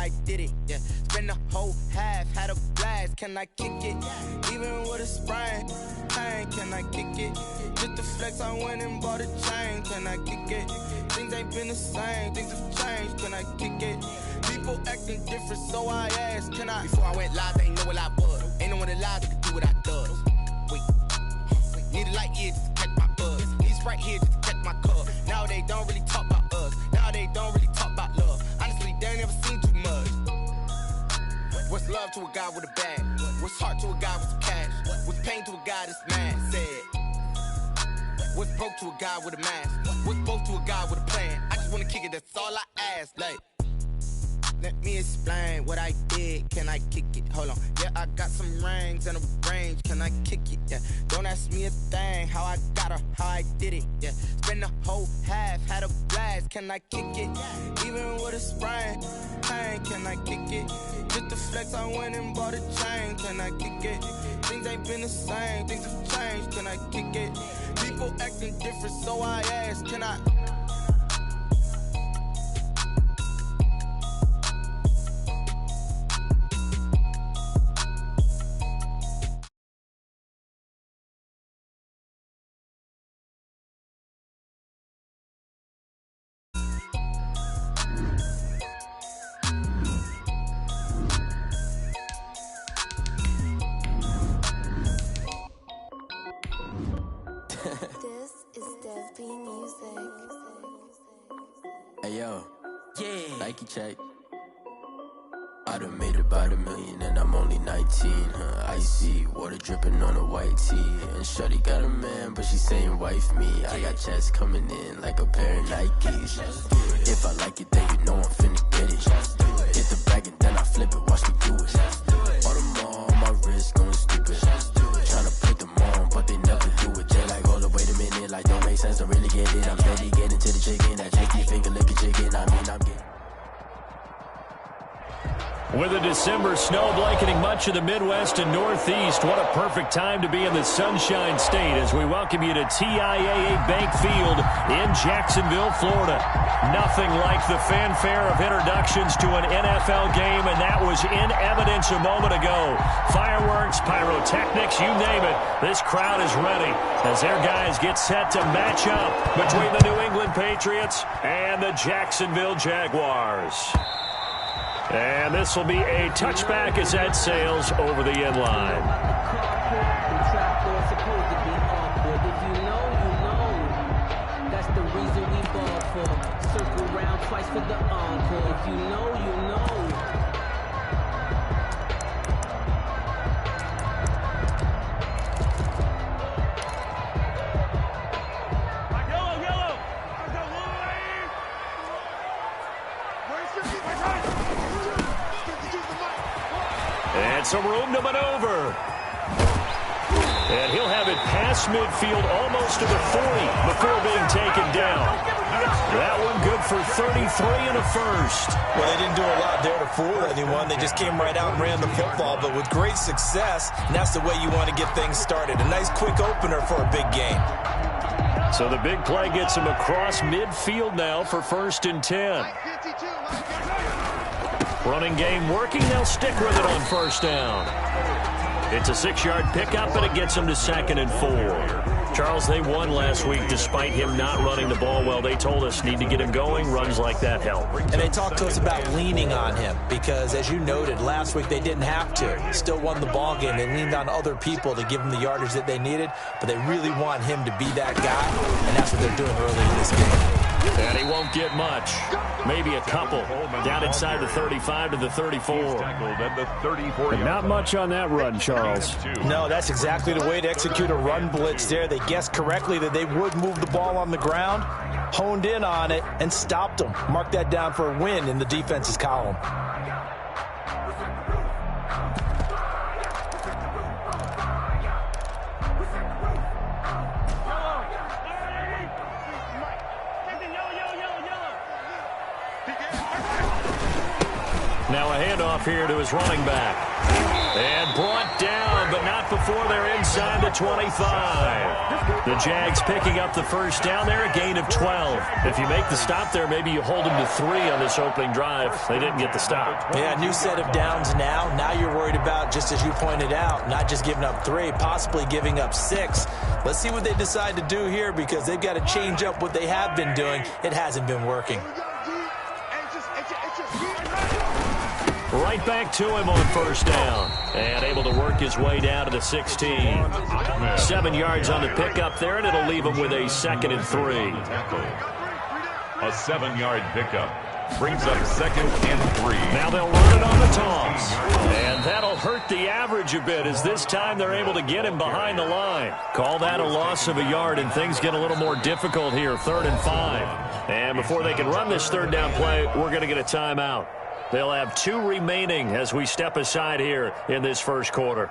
I did it, yeah. Spend the whole half, had a blast, can I kick it? Even with a sprain, pain, can I kick it? Just the flex, I went and bought a chain, can I kick it? Things ain't been the same, things have changed, can I kick it? People acting different, so I asked, can I? Before I went live, they ain't know what I was. Ain't no one alive that could do what I does. Wait, need a light here just to catch my buzz. Need Sprite here just to catch my cup. Now they don't really talk about us. Now they don't really talk about love. Honestly, they ain't never seen too much. What's love to a guy with a bag? What's heart to a guy with some cash? What's pain to a guy that's mad? Said. What's broke to a guy with a mask? What's both to a guy with a plan? I just wanna kick it, that's all I ask. Like, let me explain what I did. Can I kick it? Hold on. Yeah, I got some rings and a range. Can I kick it? Yeah. Don't ask me a thing. How I got her, how I did it. Yeah. Spend the whole half, had a blast. Can I kick it? Even with a sprain, pain. Can I kick it? Just the flex, I went and bought a chain. Can I kick it? Things ain't been the same. Things have changed. Can I kick it? People acting different, so I ask. Can I? Hey yo, yeah. Nike check. I done made about $1 million and I'm only 19, huh? Icy, water dripping on a white tee. And shawty got a man, but she saying wife me. I got checks coming in like a pair of Nikes. If I like it, then you know I'm finna get it. Hit the bag and then I flip it, watch me do it. All them on my wrist going stupid. Tryna put them on, but they never do it. They like, hold up, wait a minute, like don't make sense, don't really get it. I'm steady getting to the chicken, that cheeky finger licking chicken. I mean, I'm getting. With a December snow blanketing much of the Midwest and Northeast, what a perfect time to be in the Sunshine State as we welcome you to TIAA Bank Field in Jacksonville, Florida. Nothing like the fanfare of introductions to an NFL game, and that was in evidence a moment ago. Fireworks, pyrotechnics, you name it. This crowd is ready as their guys get set to match up between the New England Patriots and the Jacksonville Jaguars. And this will be a touchback as that sails over the end line. That's the reason we ball for. Circle round twice for the encore. If you know, you know. And some room to maneuver. And he'll have it past midfield almost to the 40 before being taken down. That one good for 33 and a first. Well, they didn't do a lot there to fool anyone. They just came right out and ran the football, but with great success, and that's the way you want to get things started. A nice quick opener for a big game. So the big play gets him across midfield now for 1st and 10. Running game working. They'll stick with it on 1st down. It's a 6-yard pickup, and it gets them to 2nd and 4. Charles, they won last week despite him not running the ball well. They told us need to get him going. Runs like that help. And they talked to us about leaning on him because, as you noted, last week they didn't have to. Still won the ball game. They leaned on other people to give them the yardage that they needed, but they really want him to be that guy, and that's what they're doing early in this game. And he won't get much. Maybe a couple. Down inside the 35 to the 34. And not much on that run, Charles. No, that's exactly the way to execute a run blitz there. They guessed correctly that they would move the ball on the ground, honed in on it, and stopped them. Mark that down for a win in the defense's column. Now a handoff here to his running back. And brought down, but not before they're inside the 25. The Jags picking up the first down there, a gain of 12. If you make the stop there, maybe you hold them to 3 on this opening drive. They didn't get the stop. Yeah, new set of downs now. Now you're worried about, just as you pointed out, not just giving up 3, possibly giving up 6. Let's see what they decide to do here, because they've got to change up what they have been doing. It hasn't been working. Right back to him on first down. And able to work his way down to the 16. 7 yards on the pickup there, and it'll leave him with a 2nd and 3. A 7-yard pickup brings up 2nd and 3. Now they'll run it on the toss. And that'll hurt the average a bit, as this time they're able to get him behind the line. Call that a loss of a yard, and things get a little more difficult here, 3rd and 5. And before they can run this 3rd down play, we're going to get a timeout. They'll have 2 remaining as we step aside here in this first quarter.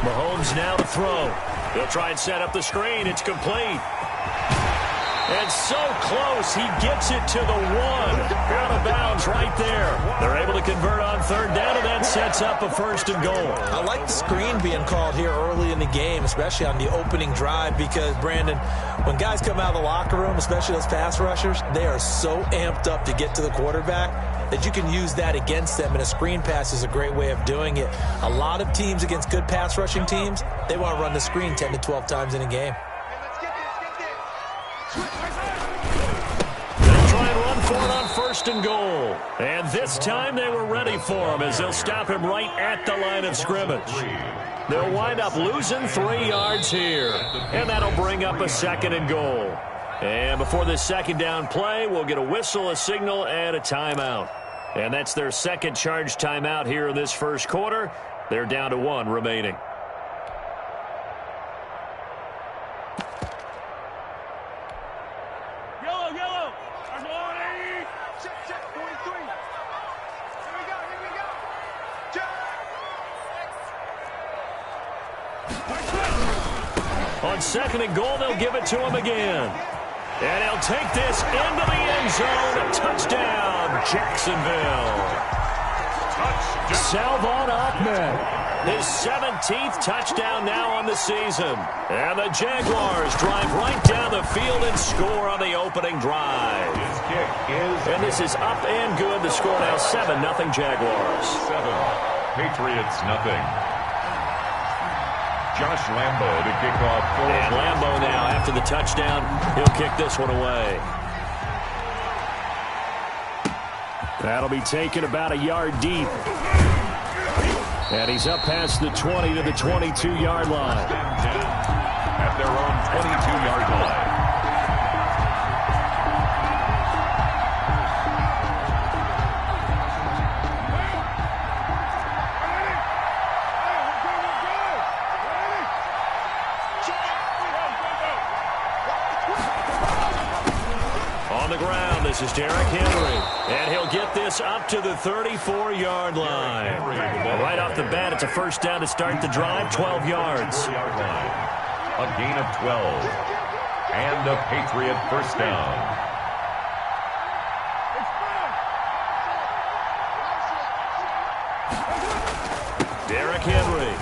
Mahomes now to throw. He'll try and set up the screen. It's complete. And so close, he gets it to the 1. Out of bounds right there. They're able to convert on 3rd down, and that sets up a 1st and goal. I like the screen being called here early in the game, especially on the opening drive, because, Brandon, when guys come out of the locker room, especially those pass rushers, they are so amped up to get to the quarterback that you can use that against them, and a screen pass is a great way of doing it. A lot of teams against good pass rushing teams, they want to run the screen 10 to 12 times in a game. They'll try and run for it on 1st and goal. And this time they were ready for him, as they'll stop him right at the line of scrimmage. They'll wind up losing 3 yards here. And that'll bring up a 2nd and goal. And before this 2nd down play, we'll get a whistle, a signal, and a timeout. And that's their 2nd charge timeout here in this first quarter. They're down to 1 remaining. On 2nd and goal, they'll give it to him again. And he'll take this into the end zone. Touchdown, Jacksonville. Salvon Ahmed, his 17th touchdown now on the season. And the Jaguars drive right down the field and score on the opening drive. His kick is... And this is up and good. The score now 7-0 Jaguars. 7. Patriots, nothing. Josh Lambo to kick off. And Lambo now, after the touchdown, he'll kick this one away. That'll be taken about a yard deep. And he's up past the 20 to the 22-yard line. At their own 22-yard line. This is Derrick Henry, and he'll get this up to the 34-yard line. Right off the bat, it's a 1st down to start the drive, 12 yards. A gain of 12, and a Patriot 1st down. Derrick Henry.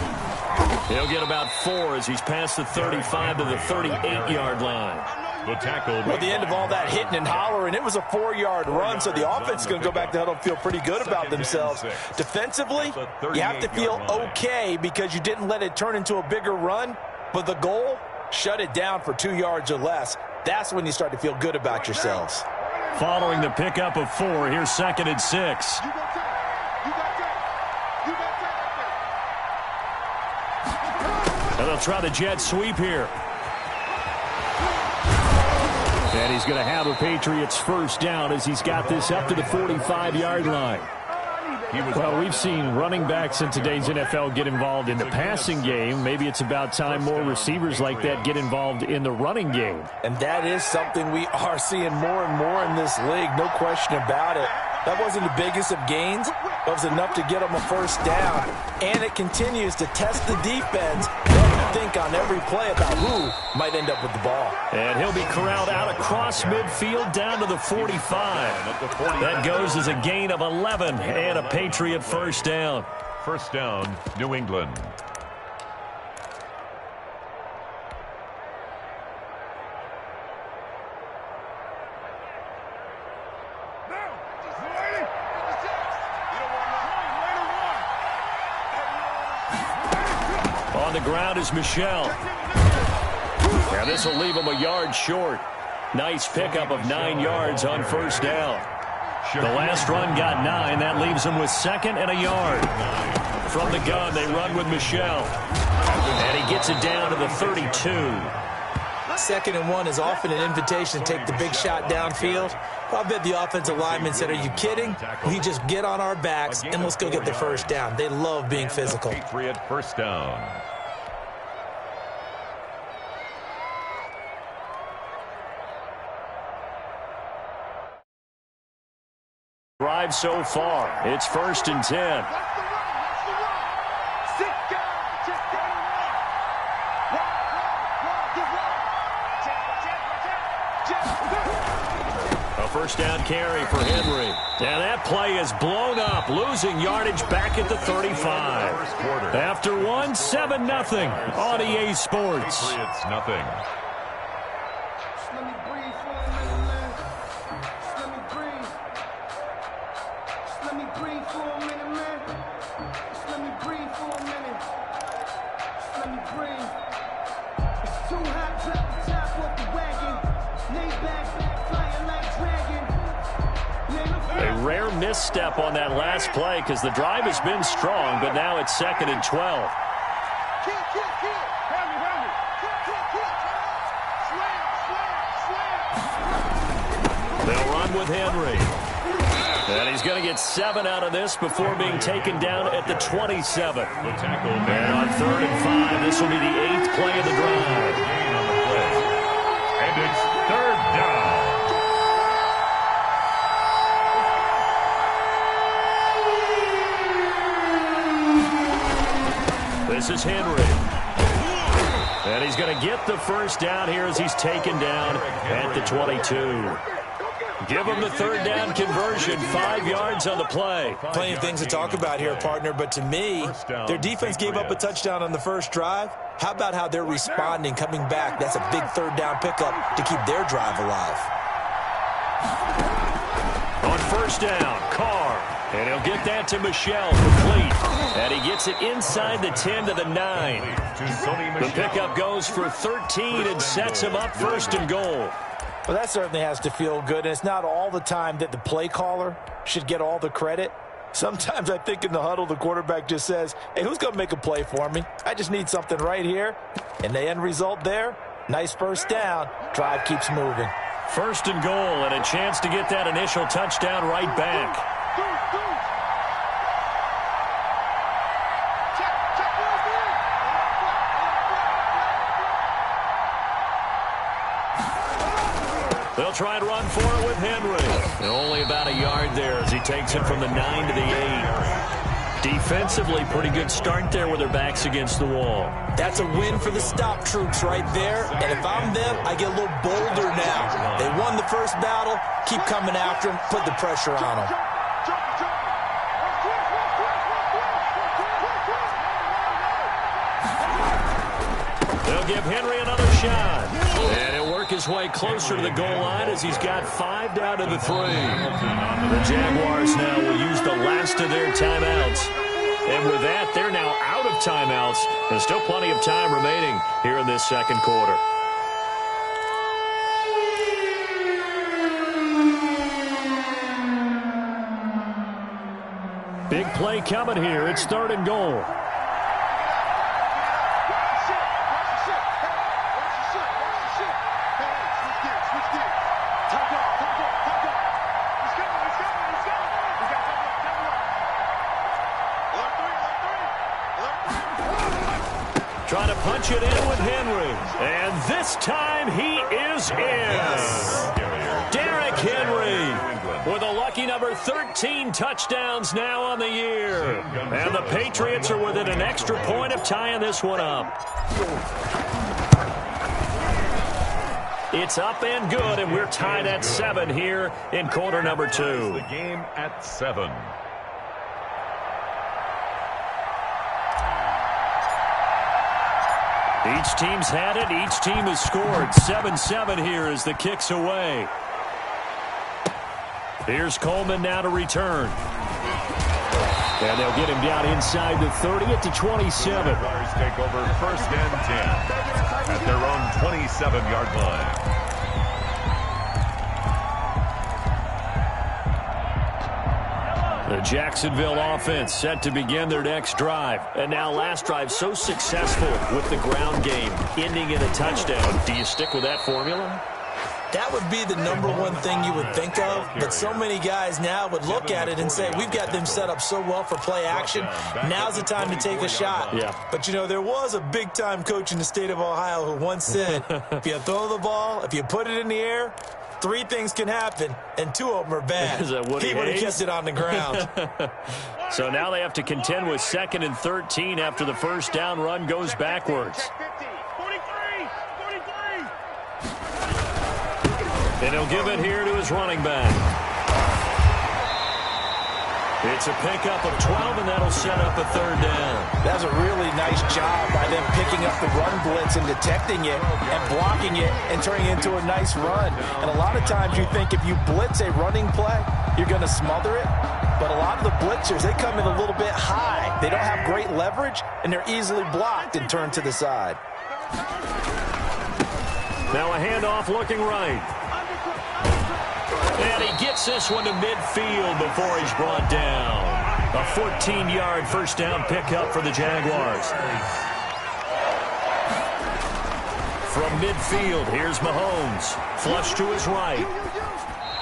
He'll get about 4 as he's past the 35 to the 38-yard line. The tackle. Well, at the end of all that hitting and hollering, it was a 4-yard run, so the offense is going to go back to huddle and feel pretty good about themselves. Defensively, you have to feel okay because you didn't let it turn into a bigger run, but the goal, shut it down for 2 yards or less. That's when you start to feel good about yourselves. Following the pickup of 4, here's 2nd and 6. And they'll try the jet sweep here. And he's going to have a Patriots 1st down as he's got this up to the 45-yard line. Well, we've seen running backs in today's NFL get involved in the passing game. Maybe it's about time more receivers like that get involved in the running game. And that is something we are seeing more and more in this league, no question about it. That wasn't the biggest of gains, It was enough to get them a first down, and it continues to test the defense. Let you think on every play about who might end up with the ball. And he'll be corralled out across midfield down to the 45. That goes as a gain of 11 and a Patriot first down. First down, New England. On the ground is Michel. Now this will leave him a yard short. Nice pickup of 9 yards on first down. The last run got 9. That leaves him with second and a yard. From the gun, they run with Michel. And he gets it down to the 32. 2nd and 1 is often an invitation to take the big shot downfield. I bet the offensive lineman said, are you kidding? We just get on our backs and let's go get the first down. They love being physical. Patriot first down. Drive so far. It's 1st and 10. A first down carry for Henry. And that play is blown up, losing yardage back at the 35. After one, 7-0 on EA Sports. Patriots nothing. A rare misstep on that last play because the drive has been strong, but now it's 2nd and 12. They'll run with Henry. And he's going to get 7 out of this before being taken down at the 27. And on 3rd and 5, this will be the 8th play of the drive. And it's 3rd down. This is Henry. And he's going to get the first down here as he's taken down at the 22. Give him the 3rd down conversion, 5 yards on the play. Plenty of things to talk about here, partner, but to me, their defense gave up a touchdown on the first drive. How about how they're responding, coming back? That's a big 3rd down pickup to keep their drive alive. On first down, Carr. And he'll get that to Michel, complete. And he gets it inside the 10 to the 9. The pickup goes for 13 and sets him up 1st and goal. Well, that certainly has to feel good, and it's not all the time that the play caller should get all the credit. Sometimes I think in the huddle, the quarterback just says, hey, who's going to make a play for me? I just need something right here. And the end result there, nice first down. Drive keeps moving. 1st and goal, and a chance to get that initial touchdown right back. They'll try and run for it with Henry. And only about a yard there as he takes it from the 9 to the 8. Defensively, pretty good start there with their backs against the wall. That's a win for the stop troops right there. And if I'm them, I get a little bolder now. They won the first battle. Keep coming after them. Put the pressure on them. They'll give Henry another shot. And he'll work his way closer to the goal line as he's got 5 down to the 3. The Jaguars now will use the last of their timeouts. And with that, they're now out of timeouts. There's still plenty of time remaining here in this 2nd quarter. Big play coming here. It's 3rd and goal. Trying to punch it in with Henry. And this time he is in. Derrick Henry with a lucky Lucky number 13 touchdowns now on the year. And the Patriots are within an extra point of tying this one up. It's up and good, and we're tied at 7 here in quarter number 2. The game at 7. Each team's had it. Each team has scored. 7-7 here as the kick's away. Here's Coleman now to return. And they'll get him down inside the 30 at the 27. Jaguars take over 1st and 10 at their own 27-yard line. The Jacksonville offense set to begin their next drive. And now last drive so successful with the ground game, ending in a touchdown. Do you stick with that formula? That would be the number one thing you would think of, but so many guys now would look at it and say, we've got them set up so well for play action. Now's the time to take a shot. Yeah. But, you know, there was a big-time coach in the state of Ohio who once said, if you throw the ball, if you put it in the air, 3 things can happen, and 2 of them are bad. Is that He would have kept it on the ground. So now they have to contend with 2nd and 13 after the first down run goes backwards. And he'll give it here to his running back. It's a pickup of 12, and that'll set up a 3rd down. That's a really nice job by them picking up the run blitz and detecting it and blocking it and turning it into a nice run. And a lot of times you think if you blitz a running play, you're going to smother it. But a lot of the blitzers, they come in a little bit high. They don't have great leverage, and they're easily blocked and turned to the side. Now a handoff looking right. And he gets this one to midfield before he's brought down. A 14-yard first down pickup for the Jaguars. From midfield, here's Mahomes. Flush to his right.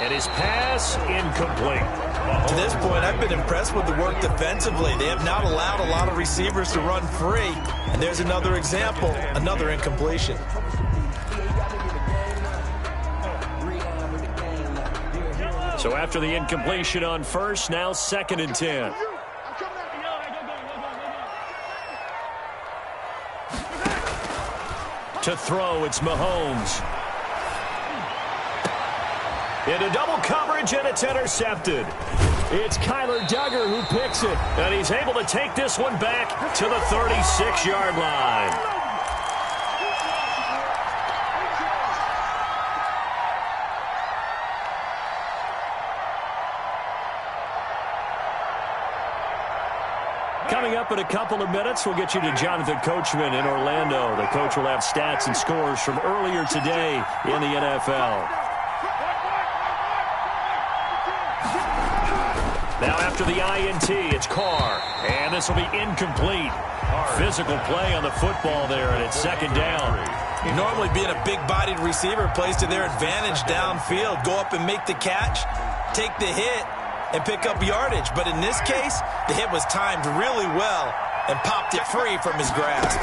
And his pass incomplete. To this point, I've been impressed with the work defensively. They have not allowed a lot of receivers to run free. And there's another example, another incompletion. So after the incompletion on first, now 2nd and 10. To throw, it's Mahomes. Into double coverage, and it's intercepted. It's Kyler Duggar who picks it, and he's able to take this one back to the 36-yard line. Coming up in a couple of minutes, we'll get you to Jonathan Coachman in Orlando. The coach will have stats and scores from earlier today in the NFL. Now after the INT, it's Carr, and this will be incomplete. Physical play on the football there, and it's 2nd down. Normally being a big-bodied receiver plays to their advantage downfield. Go up and make the catch, take the hit, and pick up yardage. But in this case, the hit was timed really well and popped it free from his grasp.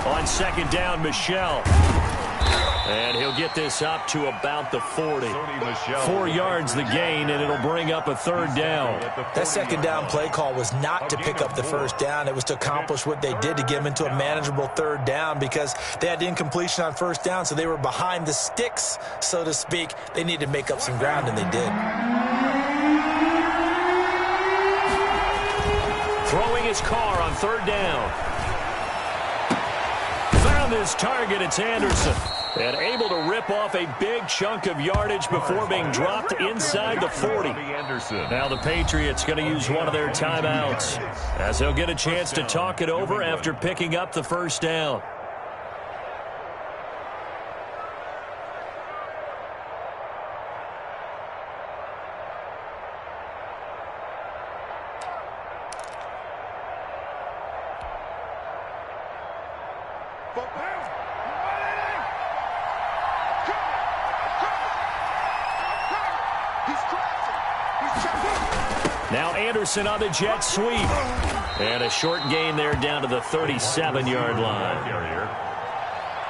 On 2nd down, Michel. And he'll get this up to about the 40. 4 yards the gain, and it'll bring up a 3rd down. That 2nd down play call was not to pick up the 1st down. It was to accomplish what they did to get them into a manageable 3rd down because they had incompletion on 1st down, so they were behind the sticks, so to speak. They needed to make up some ground, and they did. Throwing his Carr on 3rd down. Found his target, it's Anderson. And able to rip off a big chunk of yardage before being dropped inside the 40. Now the Patriots going to use one of their timeouts as they'll get a chance to talk it over after picking up the 1st down. Now Anderson on the jet sweep. And a short gain there down to the 37-yard line.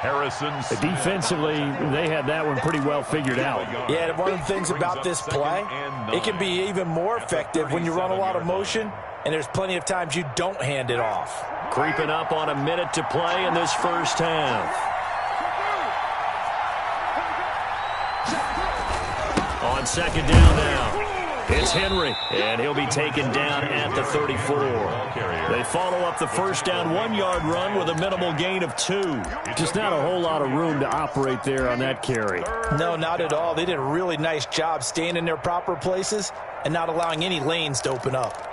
Defensively, they had that one pretty well figured out. Yeah, one of the things about this play, it can be even more effective when you run a lot of motion, and there's plenty of times you don't hand it off. Creeping up on a minute to play in this first half. On second down now, it's Henry, and he'll be taken down at the 34. They follow up the first down 1-yard run with a minimal gain of 2. Just not a whole lot of room to operate there on that carry. No, not at all. They did a really nice job staying in their proper places and not allowing any lanes to open up.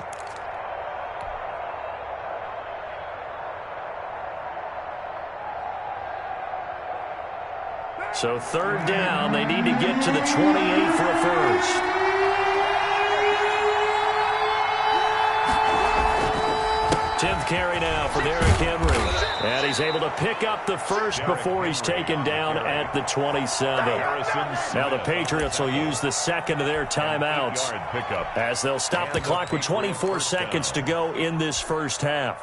So third down, they need to get to the 28 for a first. Tenth carry now for Derrick Henry. And he's able to pick up the first before he's taken down at the 27. Now the Patriots will use the second of their timeouts as they'll stop the clock with 24 seconds to go in this first half.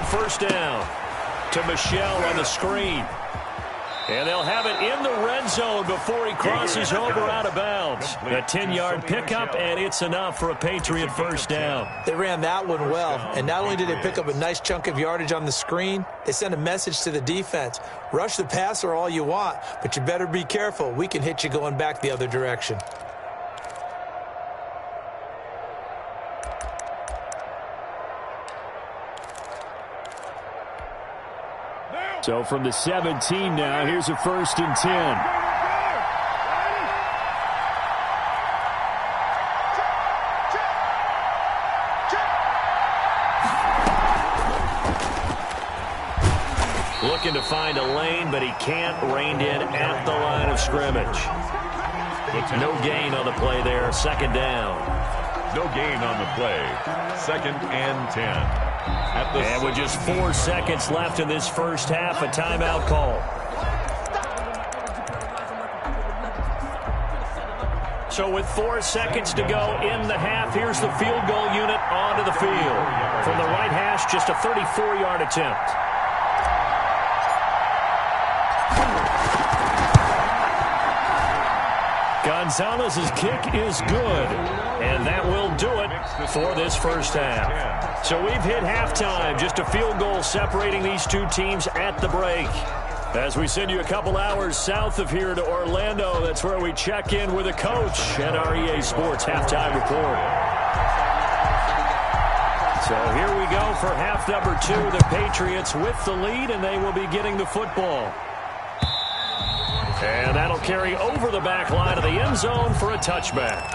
First down to Michel on the screen. And they'll have it in the red zone before he crosses over out of bounds. A 10-yard pickup, and it's enough for a Patriot first down. They ran that one well, and not only did they pick up a nice chunk of yardage on the screen, they sent a message to the defense. Rush the passer all you want, but you better be careful. We can hit you going back the other direction. So from the 17 now, here's a first and 10. Looking to find a lane, but he can't. Reined in at the line of scrimmage. No gain on the play there. Second down. No gain on the play. Second and 10. And with just 4 seconds left in this first half, a timeout call. So with 4 seconds to go in the half, here's the field goal unit onto the field. From the right hash, just a 34-yard attempt. Gonzalez's kick is good, and that will do it for this first half. So we've hit halftime, just a field goal separating these two teams at the break. As we send you a couple hours south of here to Orlando, that's where we check in with a coach at our EA Sports Halftime Report. So here we go for half number 2. The Patriots with the lead, and they will be getting the football. And that'll carry over the back line of the end zone for a touchback.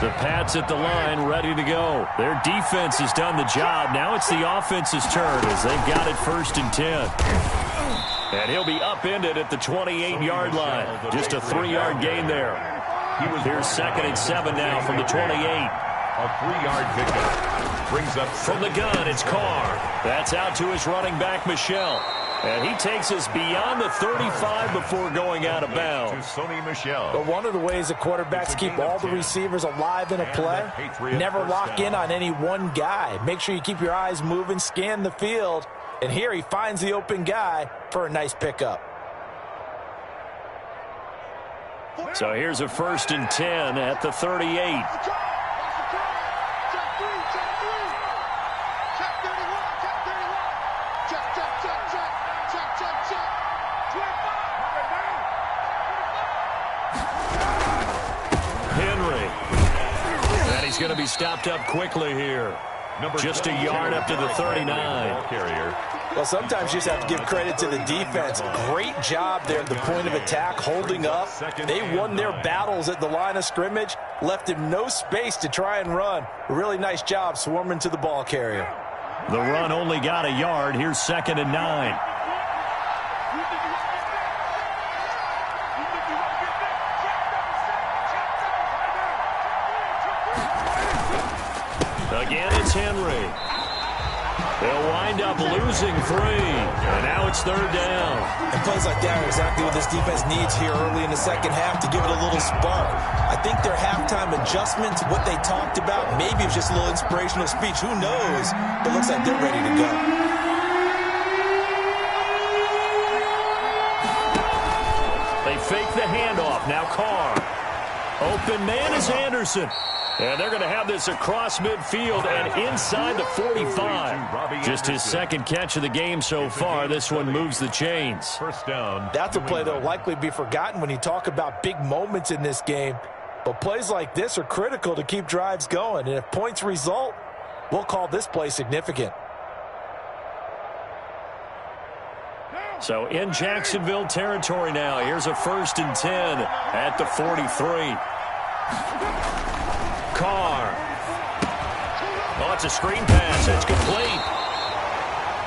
The Pats at the line, ready to go. Their defense has done the job. Now it's the offense's turn as they've got it first and 10. And he'll be upended at the 28-yard line. Just a 3-yard gain there. Here's second and 7 now from the 28. A 3-yard pickup brings up from the gun. It's Carr. That's out to his running back, Michel. And he takes us beyond the 35 before going out of bounds. But one of the ways the quarterbacks keep all the receivers alive in a play, never lock in on any one guy. Make sure you keep your eyes moving, scan the field, and here he finds the open guy for a nice pickup. So here's a first and 10 at the 38. He's going to be stopped up quickly here. Just a yard up to the 39. Well, sometimes you just have to give credit to the defense. Great job there at the point of attack, holding up. They won their battles at the line of scrimmage, left him no space to try and run. A really nice job swarming to the ball carrier. The run only got a yard. Here's second and 9. Again, it's Henry. They'll wind up losing 3, and now it's 3rd down. And plays like that are exactly what this defense needs here early in the second half to give it a little spark. I think their halftime adjustment to what they talked about, maybe it's just a little inspirational speech. Who knows? But it looks like they're ready to go. They fake the handoff. Now Carr. Open man is Anderson. And they're going to have this across midfield and inside the 45. Just his second catch of the game so far. This one moves the chains. First down. That's a play that will likely be forgotten when you talk about big moments in this game. But plays like this are critical to keep drives going. And if points result, we'll call this play significant. So in Jacksonville territory now. Here's a 1st and 10 at the 43. Carr. Oh, it's a screen pass. It's complete.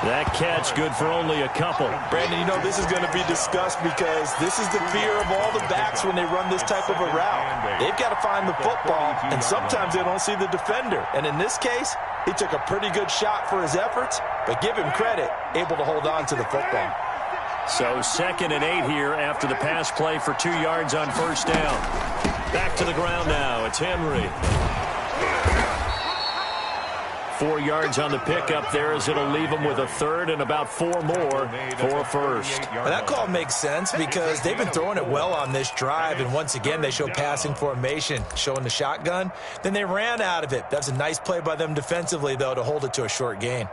That catch good for only a couple. Brandon, you know this is going to be discussed because this is the fear of all the backs when they run this type of a route. They've got to find the football, and sometimes they don't see the defender. And in this case, he took a pretty good shot for his efforts, but give him credit, able to hold on to the football. So 2nd and 8 here after the pass play for 2 yards on 1st down. Back to the ground now. It's Henry. 4 yards on the pickup there as it'll leave them with a 3rd and about 4 more for a 1st. Well, that call makes sense because they've been throwing it well on this drive, and once again they show passing formation, showing the shotgun. Then they ran out of it. That's a nice play by them defensively, though, to hold it to a short gain.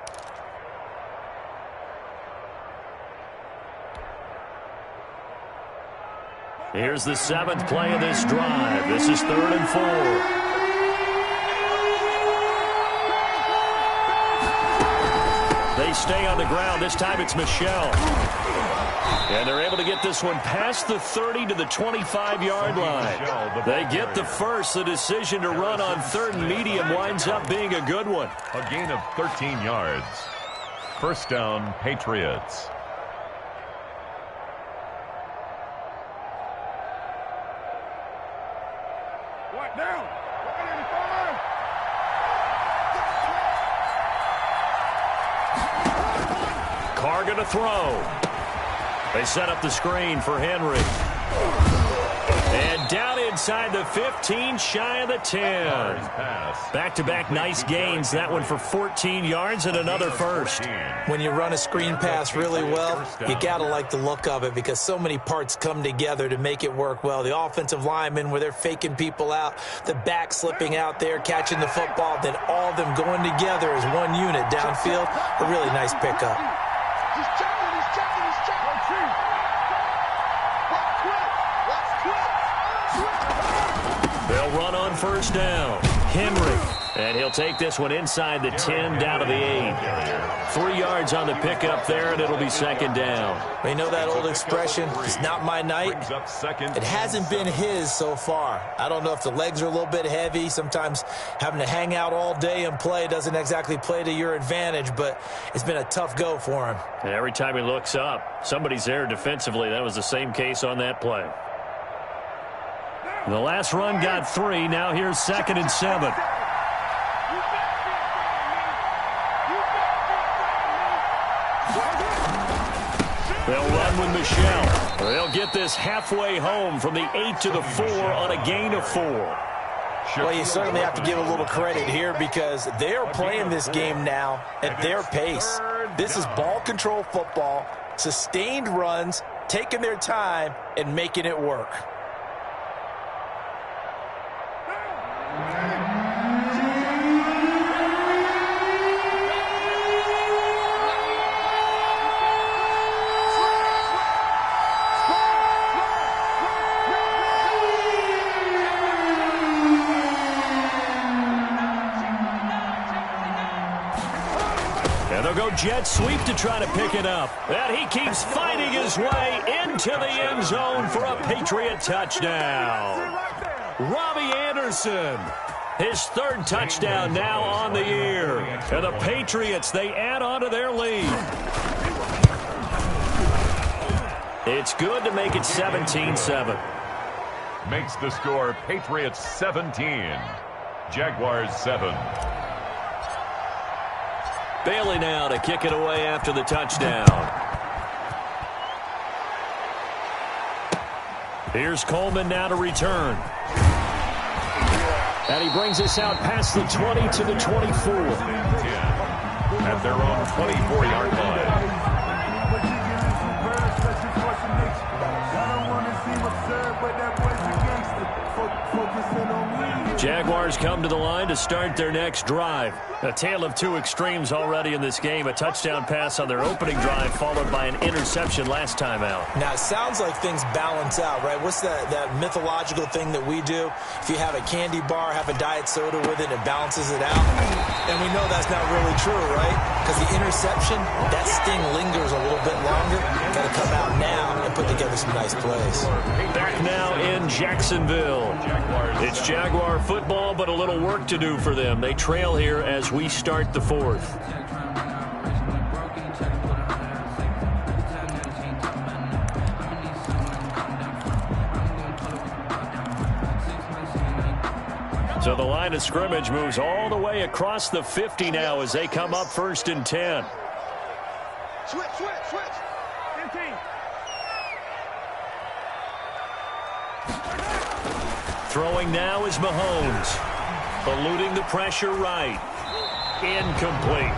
Here's the 7th play of this drive. This is 3rd and 4. They stay on the ground. This time it's Michel. And they're able to get this one past the 30 to the 25-yard line. They get the first. The decision to run on 3rd and medium winds up being a good one. A gain of 13 yards. First down, Patriots. Carr going to throw. They set up the screen for Henry. And down inside the 15, shy of the 10. Back-to-back nice gains. That one for 14 yards and another 1st. When you run a screen pass really well, you got to like the look of it because so many parts come together to make it work well. The offensive linemen where they're faking people out, the back slipping out there, catching the football, then all of them going together as one unit downfield. A really nice pickup. He's checking. They'll run on 1st down. Henry. And he'll take this one inside the 10 down to the 8. 3 yards on the pickup there, and it'll be 2nd down. Well, you know that old expression, it's not my night. It hasn't been his so far. I don't know if the legs are a little bit heavy. Sometimes having to hang out all day and play doesn't exactly play to your advantage, but it's been a tough go for him. And every time he looks up, somebody's there defensively. That was the same case on that play. The last run got 3. Now here's 2nd and 7. They'll run with Michel. They'll get this halfway home from the 8 to the 4 on a gain of 4. Well, you certainly have to give a little credit here because they're playing this game now at their pace. This is ball control football, sustained runs, taking their time, and making it work. And they'll go jet sweep to try to pick it up. And he keeps fighting his way into the end zone for a Patriot touchdown. Robbie Anderson, his 3rd touchdown now on the year. And the Patriots, they add on to their lead. It's good to make it 17-7. Makes the score Patriots 17, Jaguars 7. Bailey now to kick it away after the touchdown. Here's Coleman now to return. And he brings us out past the 20 to the 24. At their own 24-yard line. Jaguars come to the line to start their next drive. A tale of two extremes already in this game. A touchdown pass on their opening drive followed by an interception last time out. Now, it sounds like things balance out, right? What's that mythological thing that we do? If you have a candy bar, have a diet soda with it, it balances it out. And we know that's not really true, right? Because the interception, that sting lingers a little bit longer. Got to come out now and put together some nice plays. Back now in Jacksonville. It's Jaguar football, but a little work to do for them. They trail here as we start the fourth. So the line of scrimmage moves all the way across the 50 now as they come up 1st and 10. Switch. 15. Throwing now is Mahomes. Eluding the pressure right. Incomplete.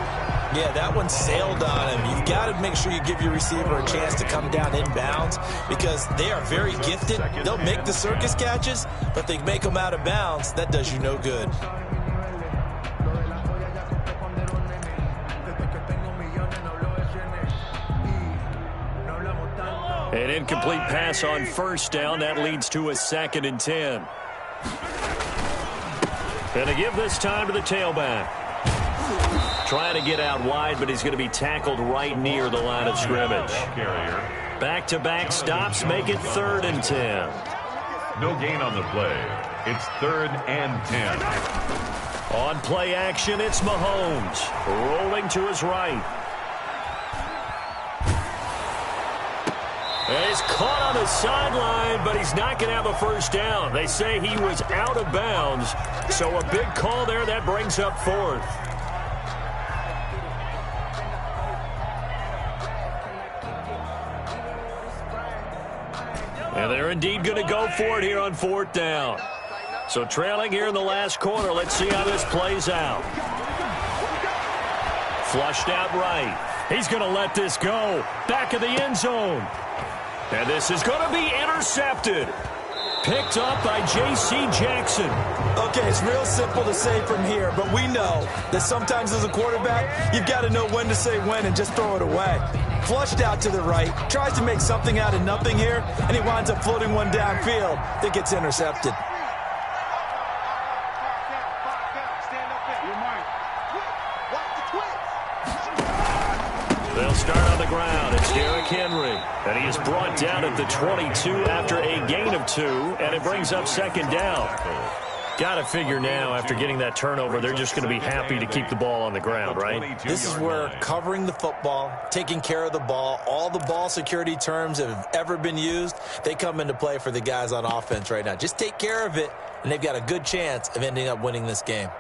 Yeah, that one sailed on him. You've got to make sure you give your receiver a chance to come down inbounds because they are very gifted. They'll make the circus catches, but if they make them out of bounds, that does you no good. An incomplete pass on 1st down. That leads to a 2nd and 10. And a give this time to the tailback. Trying to get out wide, but he's going to be tackled right near the line of scrimmage. Back-to-back stops make it 3rd and 10. No gain on the play. It's 3rd and 10. On play action, it's Mahomes. Rolling to his right. And he's caught on the sideline, but he's not going to have a 1st down. They say he was out of bounds, so a big call there. That brings up 4th. And they're indeed going to go for it here on 4th down. So trailing here in the last quarter. Let's see how this plays out. Flushed out right. He's going to let this go. Back of the end zone. And this is going to be intercepted. Picked up by J.C. Jackson. Okay, it's real simple to say from here, but we know that sometimes as a quarterback, you've got to know when to say when and just throw it away. Flushed out to the right, tries to make something out of nothing here, and he winds up floating one downfield that gets intercepted. They'll start on the ground. It's Derrick Henry. And he is brought down at the 22 after a gain of 2. And it brings up 2nd down. Got to figure now, after getting that turnover, they're just going to be happy to keep the ball on the ground, right? This is where covering the football, taking care of the ball, all the ball security terms that have ever been used, they come into play for the guys on offense right now. Just take care of it, and they've got a good chance of ending up winning this game.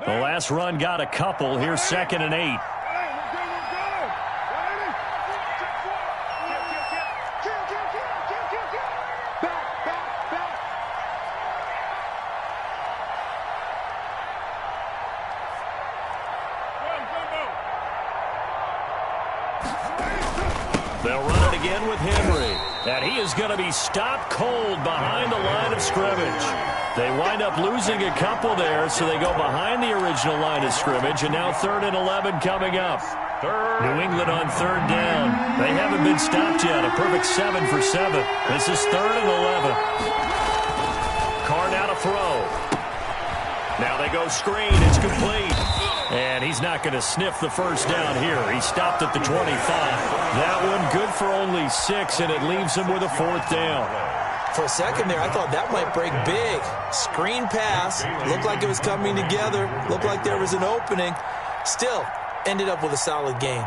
The last run got a couple. Here's 2nd and 8. They'll run it again with Henry. And he is going to be stopped cold behind the line of scrimmage. They wind up losing a couple there, so they go behind the original line of scrimmage. And now 3rd and 11 coming up. New England on 3rd down. They haven't been stopped yet. A perfect 7 for 7. This is 3rd and 11. Carr now to throw. Now they go screen. It's complete. And he's not going to sniff the 1st down here. He stopped at the 25. That one good for only 6, and it leaves him with a 4th down. For a second there, I thought that might break big. Screen pass. Looked like it was coming together. Looked like there was an opening. Still, ended up with a solid game.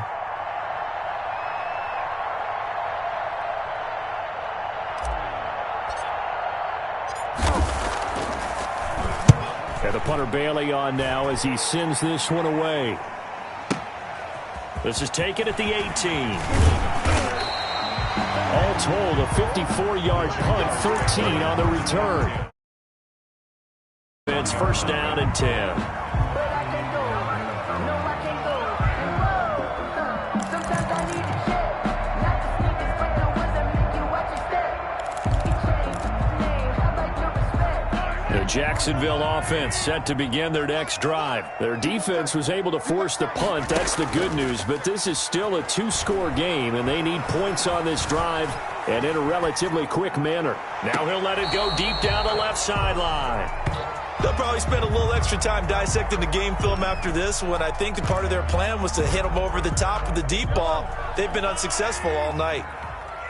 And the punter Bailey on now as he sends this one away. This is taken at the 18. All told, a 54-yard punt, 13 on the return. It's first down and 10. Jacksonville offense set to begin their next drive. Their defense was able to force the punt. That's the good news. But this is still a two-score game, and they need points on this drive and in a relatively quick manner. Now he'll let it go deep down the left sideline. They'll probably spend a little extra time dissecting the game film after this one. I think part of their plan was to hit them over the top of the deep ball. They've been unsuccessful all night.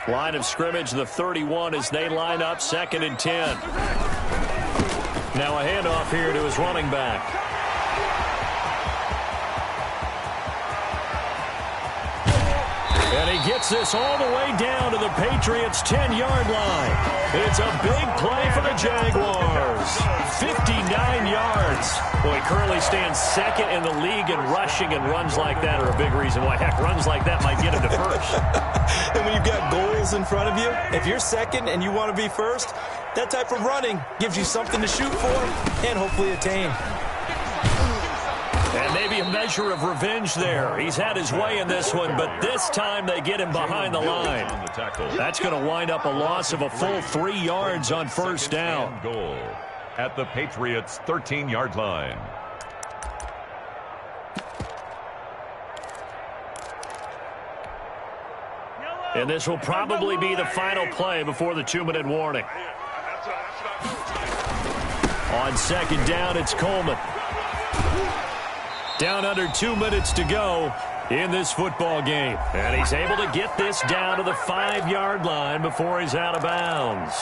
Line of scrimmage, the 31 as they line up, 2nd and 10. Now a handoff here to his running back. And he gets this all the way down to the Patriots' 10-yard line. It's a big play for the Jaguars. 59 yards. Well, he currently stands second in the league in rushing, and runs like that are a big reason why. Heck, runs like that might get him to first. And when you've got goals in front of you, if you're second and you want to be first, that type of running gives you something to shoot for and hopefully attain. And maybe a measure of revenge there. He's had his way in this one, but this time they get him behind the line. That's going to wind up a loss of a full 3 yards on first down. Goal at the Patriots' 13-yard line. And this will probably be the final play before the 2-minute warning. On second down, it's Coleman. Down under 2 minutes to go in this football game. And he's able to get this down to the 5-yard line before he's out of bounds.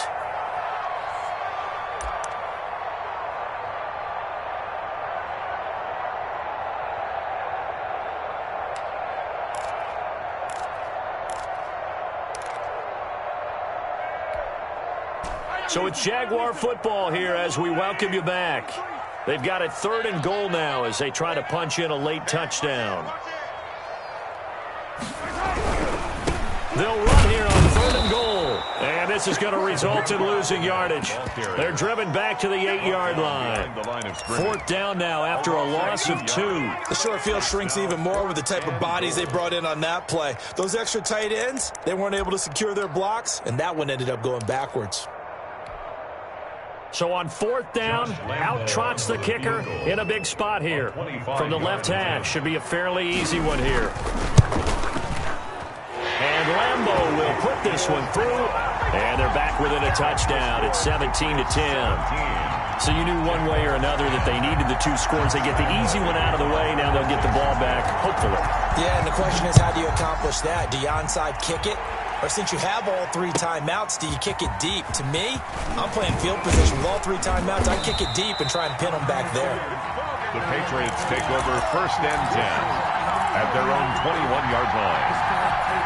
So it's Jaguar football here as we welcome you back. They've got it 3rd and goal now as they try to punch in a late touchdown. They'll run here on 3rd and goal. And this is going to result in losing yardage. They're driven back to the 8-yard line. 4th down now after a loss of 2. The short field shrinks even more with the type of bodies they brought in on that play. Those extra tight ends, they weren't able to secure their blocks, and that one ended up going backwards. So on 4th down, out trots the kicker in a big spot here. From the left hash, should be a fairly easy one here. And Lambeau will put this one through. And they're back within a touchdown. It's 17-10. So you knew one way or another that they needed the 2 scores. They get the easy one out of the way. Now they'll get the ball back, hopefully. Yeah, and the question is, how do you accomplish that? Do you onside kick it? Or since you have all 3 timeouts, do you kick it deep? To me, I'm playing field position with all 3 timeouts. I kick it deep and try and pin them back there. The Patriots take over 1st and 10 at their own 21-yard line.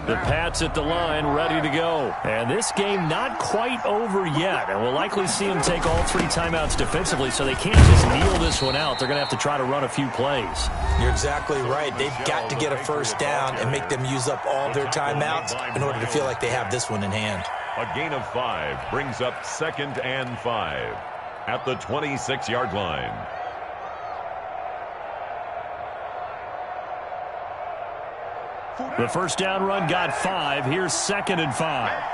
The Pats at the line, ready to go. And this game not quite over yet. And we'll likely see them take all 3 timeouts defensively, so they can't just kneel this one out. They're going to have to try to run a few plays. You're exactly right. They've got to get a first down and make them use up all their timeouts in order to feel like they have this one in hand. A gain of 5 brings up 2nd and 5 at the 26-yard line. The first down run got 5. Here's 2nd and 5.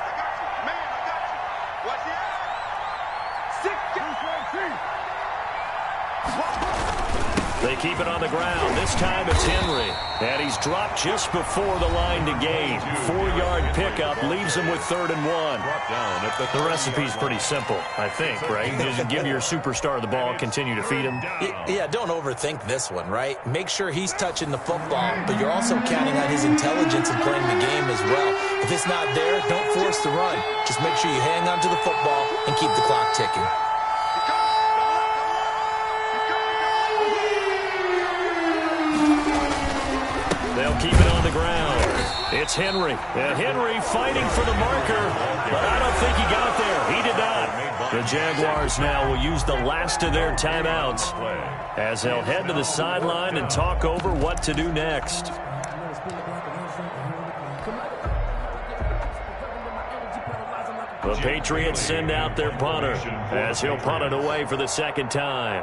They keep it on the ground. This time it's Henry. And he's dropped just before the line to gain. 4-yard pickup leaves him with 3rd and 1. The recipe's pretty simple, I think, right? Just give your superstar the ball, continue to feed him. Yeah, don't overthink this one, right? Make sure he's touching the football, but you're also counting on his intelligence in playing the game as well. If it's not there, don't force the run. Just make sure you hang on to the football and keep the clock ticking. It's Henry. And Henry fighting for the marker, but I don't think he got there. He did not. The Jaguars now will use the last of their timeouts as they'll head to the sideline and talk over what to do next. The Patriots send out their punter as he'll punt it away for the second time.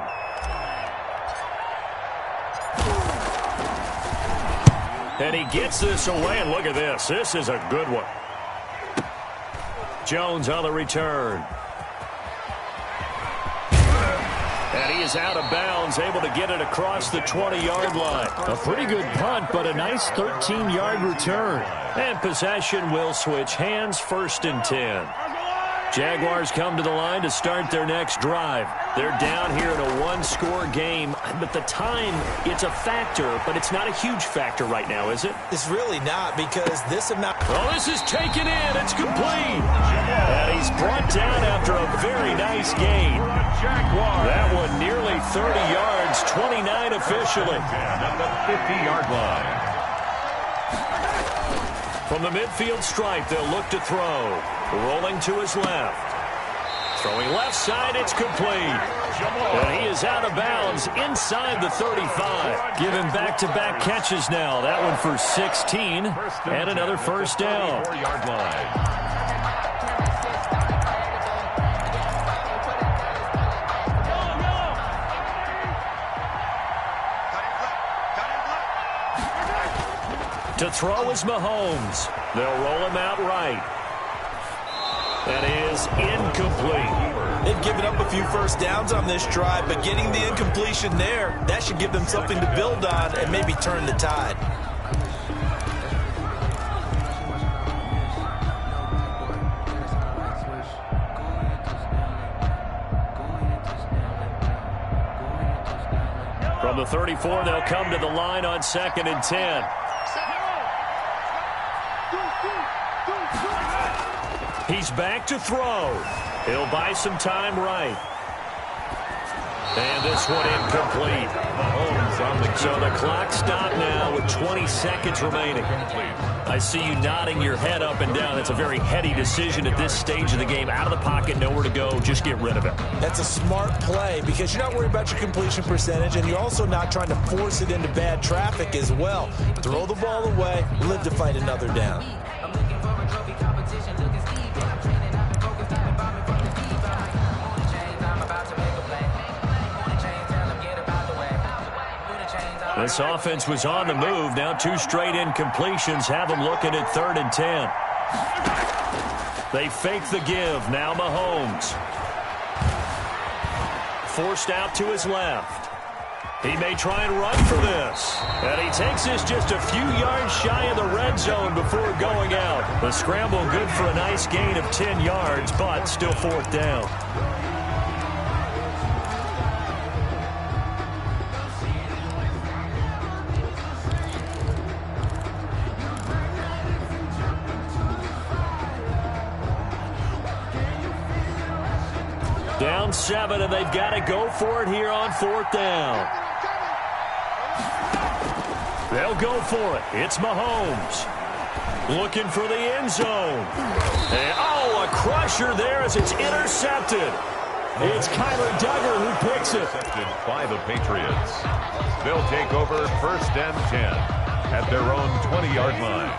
And he gets this away, and look at this. This is a good one. Jones on the return. And he is out of bounds, able to get it across the 20-yard line. A pretty good punt, but a nice 13-yard return. And possession will switch hands, 1st and 10. Jaguars come to the line to start their next drive. They're down here in a one-score game, but the time, it's a factor, but it's not a huge factor right now, is it? It's really not, because this amount... Oh, this is taken in. It's complete. And he's brought down after a very nice gain. That one nearly 30 yards, 29 officially. At the 50-yard line. From the midfield stripe, they'll look to throw. Rolling to his left. Throwing left side, it's complete. And he is out of bounds inside the 35. Given back-to-back catches now. That one for 16 and another first down. 4-yard line. To throw is Mahomes. They'll roll him out right. That is incomplete. They've given up a few first downs on this drive, but getting the incompletion there, that should give them something to build on and maybe turn the tide. From the 34, they'll come to the line on 2nd and 10. He's back to throw. He'll buy some time right. And this one incomplete. So the clock stopped now with 20 seconds remaining. I see you nodding your head up and down. That's a very heady decision at this stage of the game. Out of the pocket, nowhere to go. Just get rid of it. That's a smart play because you're not worried about your completion percentage, and you're also not trying to force it into bad traffic as well. Throw the ball away, live to fight another down. This offense was on the move. Now 2 straight incompletions have them looking at 3rd and 10. They fake the give. Now Mahomes. Forced out to his left. He may try and run for this. And he takes this just a few yards shy of the red zone before going out. The scramble good for a nice gain of 10 yards, but still 4th down. Down 7, and they've got to go for it here on 4th down. They'll go for it. It's Mahomes. Looking for the end zone. And, oh, a crusher there as it's intercepted. It's Kyler Duggar who picks it. Intercepted by the Patriots. They'll take over 1st and 10 at their own 20-yard line.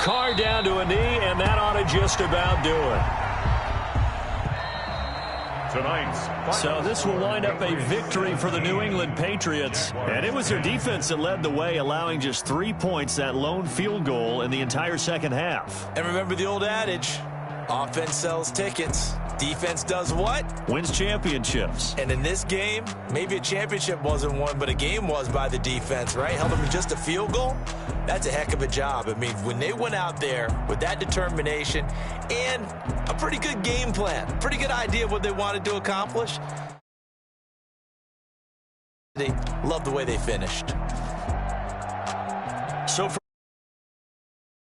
Carr down to a knee, and that ought to just about do it. So this will wind up a victory for the New England Patriots. And it was their defense that led the way, allowing just 3 points, that lone field goal in the entire second half. And remember the old adage, offense sells tickets. Defense does what? Wins championships. And in this game, maybe a championship wasn't won, but a game was by the defense, right? Held them to just a field goal. That's a heck of a job. I mean, when they went out there with that determination and a pretty good game plan, pretty good idea of what they wanted to accomplish, Love the way they finished.